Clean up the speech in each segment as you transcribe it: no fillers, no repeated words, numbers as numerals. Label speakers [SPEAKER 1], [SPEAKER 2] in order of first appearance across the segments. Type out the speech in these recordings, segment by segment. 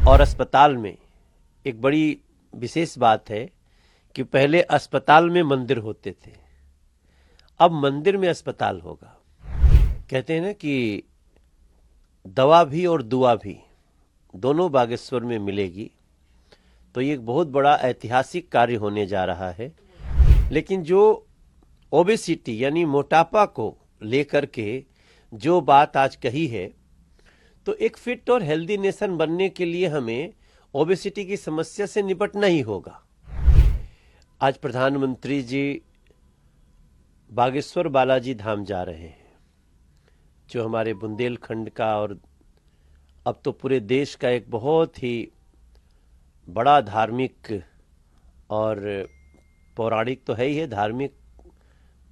[SPEAKER 1] और अस्पताल में एक बड़ी विशेष बात है कि पहले अस्पताल में मंदिर होते थे, अब मंदिर में अस्पताल होगा। कहते हैं ना कि दवा भी और दुआ भी दोनों बागेश्वर में मिलेगी, तो ये एक बहुत बड़ा ऐतिहासिक कार्य होने जा रहा है। लेकिन जो ओबेसिटी यानी मोटापा को लेकर के जो बात आज कही है, तो एक फिट और हेल्दी नेशन बनने के लिए हमें ओबेसिटी की समस्या से निपटना ही होगा। आज प्रधानमंत्री जी बागेश्वर बालाजी धाम जा रहे हैं, जो हमारे बुंदेलखंड का और अब तो पूरे देश का एक बहुत ही बड़ा धार्मिक और पौराणिक तो है ही है, धार्मिक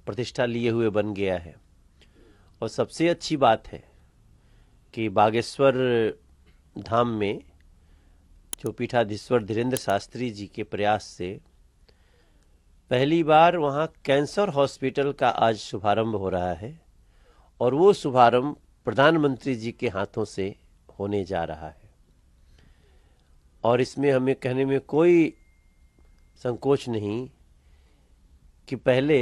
[SPEAKER 1] प्रतिष्ठा लिए हुए बन गया है। और सबसे अच्छी बात है कि बागेश्वर धाम में जो पीठाधीश्वर धीरेन्द्र शास्त्री जी के प्रयास से पहली बार वहाँ कैंसर हॉस्पिटल का आज शुभारंभ हो रहा है, और वो शुभारंभ प्रधानमंत्री जी के हाथों से होने जा रहा है। और इसमें हमें कहने में कोई संकोच नहीं कि पहले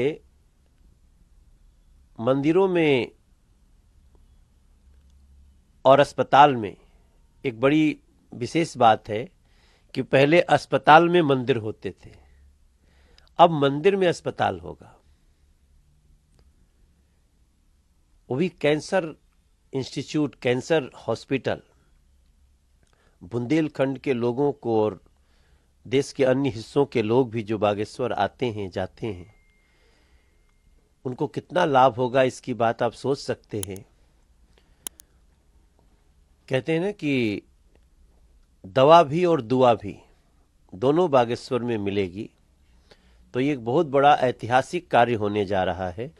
[SPEAKER 1] मंदिरों में और अस्पताल में एक बड़ी विशेष बात है कि पहले अस्पताल में मंदिर होते थे, अब मंदिर में अस्पताल होगा। वो भी cancer institute, cancer hospital. Bundelkhand के लोगों को और देश के अन्य हिस्सों के लोग भी जो बागेश्वर आते हैं जाते हैं, उनको कितना लाभ होगा इसकी बात आप सोच सकते हैं। कहते हैं ना कि दवा भी और दुआ भी दोनों बागेश्वर में मिलेगी, तो ये एक बहुत बड़ा ऐतिहासिक कार्य होने जा रहा है।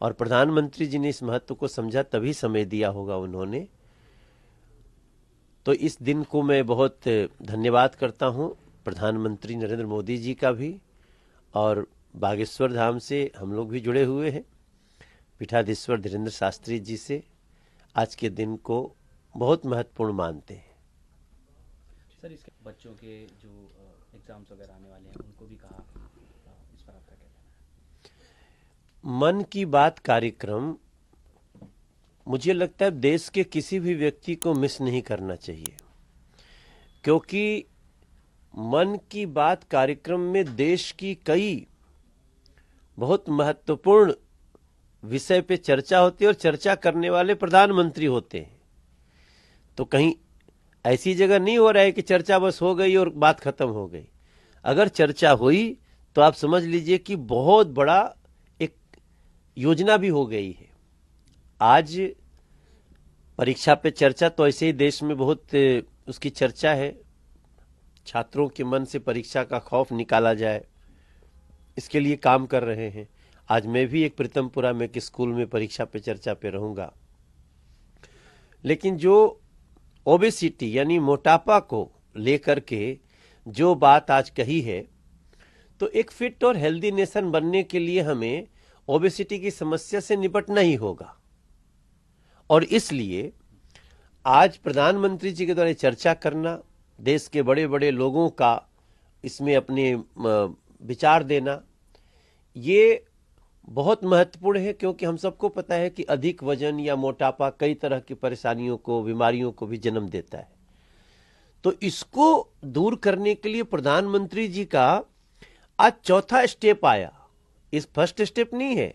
[SPEAKER 1] और प्रधानमंत्री जी ने इस महत्व को समझा, तभी समय दिया होगा उन्होंने। तो इस दिन को मैं बहुत धन्यवाद करता हूँ प्रधानमंत्री नरेंद्र मोदी जी का भी, और बागेश्वर धाम से हम लोग भी जुड़े हुए हैं पीठाधीश्वर धीरेन्द्र शास्त्री जी से। आज के दिन को बहुत महत्वपूर्ण मानते हैं।
[SPEAKER 2] सर, इसके बच्चों के जो एग्जाम्स वगैरह आने वाले हैं, उनको भी कहा, इस पर आपका क्या कहना है?
[SPEAKER 1] मन की बात कार्यक्रम मुझे लगता है देश के किसी भी व्यक्ति को मिस नहीं करना चाहिए, क्योंकि मन की बात कार्यक्रम में देश की कई बहुत महत्वपूर्ण विषय पे चर्चा होती है, और चर्चा करने वाले प्रधानमंत्री होते हैं। तो कहीं ऐसी जगह नहीं हो रहा है कि चर्चा बस हो गई और बात खत्म हो गई। अगर चर्चा हुई तो आप समझ लीजिए कि बहुत बड़ा एक योजना भी हो गई है। आज परीक्षा पे चर्चा तो ऐसे ही देश में बहुत उसकी चर्चा है, छात्रों के मन से परीक्षा का खौफ निकाला जाए, इसके लिए काम कर रहे हैं। आज मैं भी एक प्रीतमपुरा में के स्कूल में परीक्षा पे चर्चा पे रहूंगा। लेकिन जो ओबेसिटी यानी मोटापा को लेकर के जो बात आज कही है, तो एक फिट और हेल्दी नेशन बनने के लिए हमें ओबेसिटी की समस्या से निपटना ही होगा। और इसलिए आज प्रधानमंत्री जी के द्वारा चर्चा करना, देश के बड़े बड़े लोगों का इसमें अपने विचार देना, ये बहुत महत्वपूर्ण है। क्योंकि हम सबको पता है कि अधिक वजन या मोटापा कई तरह की परेशानियों को, बीमारियों को भी जन्म देता है। तो इसको दूर करने के लिए प्रधानमंत्री जी का आज चौथा स्टेप आया। इस फर्स्ट स्टेप नहीं है,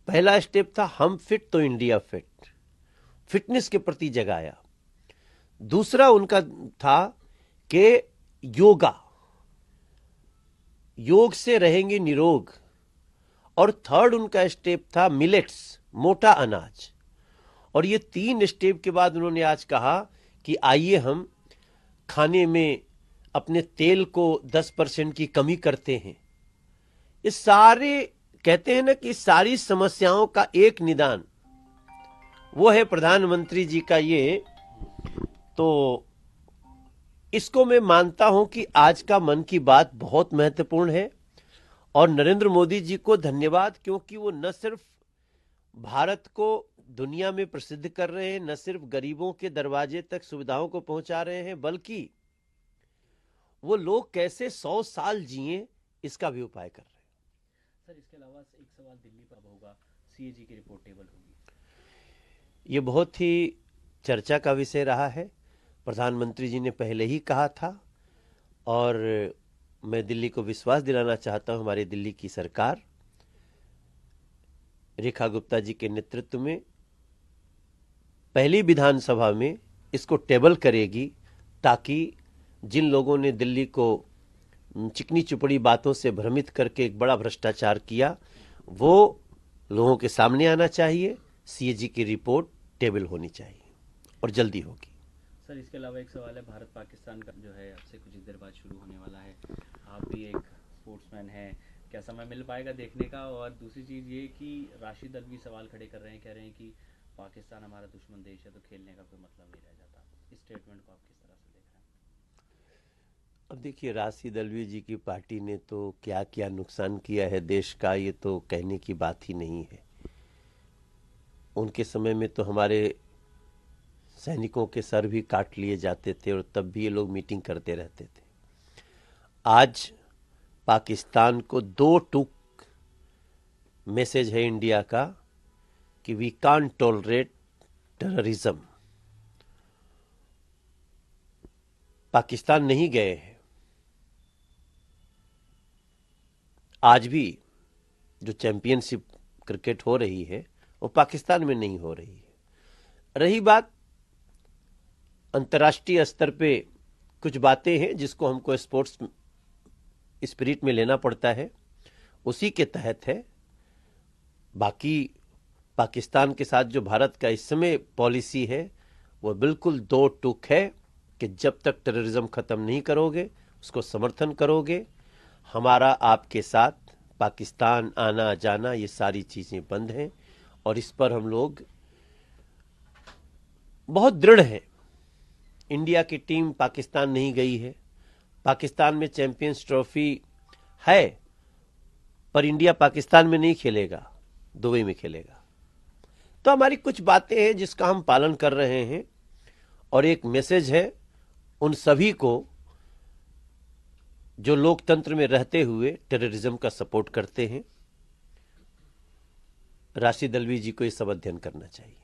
[SPEAKER 1] पहला स्टेप था हम फिट तो इंडिया फिट, फिटनेस के प्रति जगाया। दूसरा उनका था कि योगा, योग से रहेंगे निरोग। और थर्ड उनका स्टेप था मिलेट्स, मोटा अनाज। और ये तीन स्टेप के बाद उन्होंने आज कहा कि आइए हम खाने में अपने तेल को 10% की कमी करते हैं। ये सारे कहते हैं ना कि सारी समस्याओं का एक निदान वो है प्रधानमंत्री जी का ये। तो इसको मैं मानता हूं कि आज का मन की बात बहुत महत्वपूर्ण है। और नरेंद्र मोदी जी को धन्यवाद, क्योंकि वो न सिर्फ भारत को दुनिया में प्रसिद्ध कर रहे हैं, न सिर्फ गरीबों के दरवाजे तक सुविधाओं को पहुंचा रहे हैं, बल्कि वो लोग कैसे 100 साल जिए इसका भी उपाय कर रहे हैं।
[SPEAKER 2] सर इसके अलावा एक सवाल दिल्ली पर होगा, सीएजी की रिपोर्ट टेबल होगी।
[SPEAKER 1] ये बहुत ही चर्चा का विषय रहा है। प्रधानमंत्री जी ने पहले ही कहा था और मैं दिल्ली को विश्वास दिलाना चाहता हूं, हमारी दिल्ली की सरकार रेखा गुप्ता जी के नेतृत्व में पहली विधानसभा में इसको टेबल करेगी, ताकि जिन लोगों ने दिल्ली को चिकनी चुपड़ी बातों से भ्रमित करके एक बड़ा भ्रष्टाचार किया, वो लोगों के सामने आना चाहिए। सीएजी की रिपोर्ट टेबल होनी चाहिए और जल्दी होगी।
[SPEAKER 2] सर इसके अलावा एक सवाल है, भारत पाकिस्तान का जो है अब से कुछ देर बाद शुरू होने वाला है। आप भी एक स्पोर्ट्समैन हैं, क्या समय मिल पाएगा देखने का? और दूसरी चीज़ ये कि राशिद अल्वी सवाल खड़े कर रहे हैं, कह रहे हैं कि पाकिस्तान हमारा दुश्मन देश है तो खेलने का कोई मतलब नहीं रह जाता। इस स्टेटमेंट को आप किस तरह से देख रहे हैं?
[SPEAKER 1] अब देखिए, राशिद अल्वी जी की पार्टी ने तो क्या क्या नुकसान किया है देश का, ये तो कहने की बात ही नहीं है। उनके समय में तो हमारे सैनिकों के सर भी काट लिए जाते थे और तब भी ये लोग मीटिंग करते रहते थे। आज पाकिस्तान को 2 टूक मैसेज है इंडिया का कि we can't tolerate terrorism. Pakistan नहीं गए हैं। आज भी जो चैंपियनशिप क्रिकेट हो रही है वो पाकिस्तान में नहीं हो रही है। रही बात अंतर्राष्ट्रीय स्तर पे कुछ बातें हैं जिसको हमको स्पोर्ट्स स्पिरिट में लेना पड़ता है, उसी के तहत है। बाकी पाकिस्तान के साथ जो भारत का इस समय पॉलिसी है वो बिल्कुल 2 टूक है कि जब तक टेररिज्म खत्म नहीं करोगे, उसको समर्थन करोगे, हमारा आपके साथ पाकिस्तान आना जाना ये सारी चीजें बंद हैं। और इस पर हम लोग बहुत दृढ़ हैं। इंडिया की टीम पाकिस्तान नहीं गई है। पाकिस्तान में चैंपियंस ट्रॉफी है, पर इंडिया पाकिस्तान में नहीं खेलेगा, दुबई में खेलेगा। तो हमारी कुछ बातें हैं जिसका हम पालन कर रहे हैं। और एक मैसेज है उन सभी को जो लोकतंत्र में रहते हुए टेररिज्म का सपोर्ट करते हैं। राशिद अल्वी जी को ये सब अध्ययन करना चाहिए।